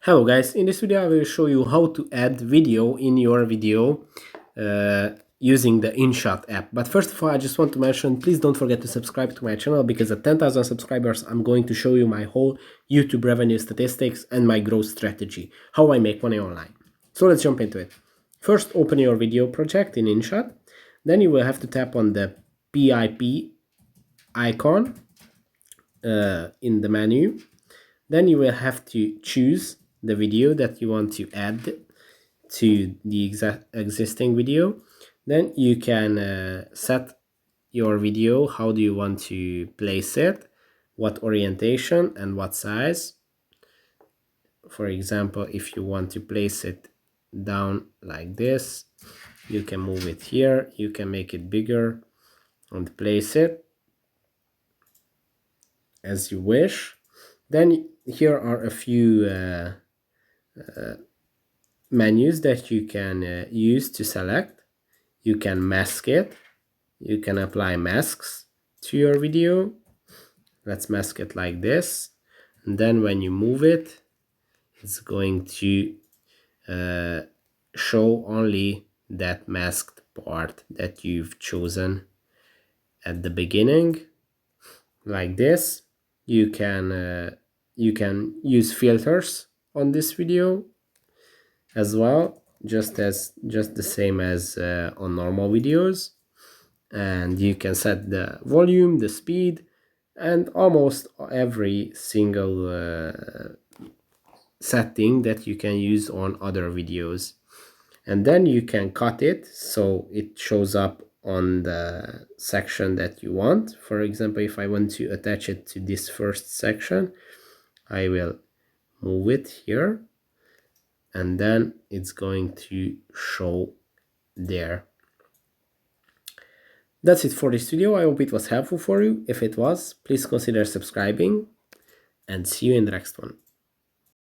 Hello guys, in this video I will show you how to add video in your video using the InShot app. But first of all, I just want to mention, please don't forget to subscribe to my channel, because at 10,000 subscribers I'm going to show you my whole YouTube revenue statistics and my growth strategy, how I make money online. So let's jump into it. First, open your video project in InShot. Then you will have to tap on the PIP icon in the menu. Then you will have to choose the video that you want to add to the existing video. Then you can set your video, how do you want to place it, what orientation and what size. For example, if you want to place it down like this, you can move it here, you can make it bigger and place it as you wish. Then here are a few menus that you can use to select. You can mask it, you can apply masks to your video. Let's mask it like this, and then when you move it, it's going to show only that masked part that you've chosen at the beginning, like this. You can use filters on this video as well, just the same as on normal videos, and you can set the volume, the speed, and almost every single setting that you can use on other videos. And then you can cut it so it shows up on the section that you want. For example, if I want to attach it to this first section, I will move it here, and then it's going to show there. That's it for this video. I hope it was helpful for you. If it was, please consider subscribing, and see you in the next one.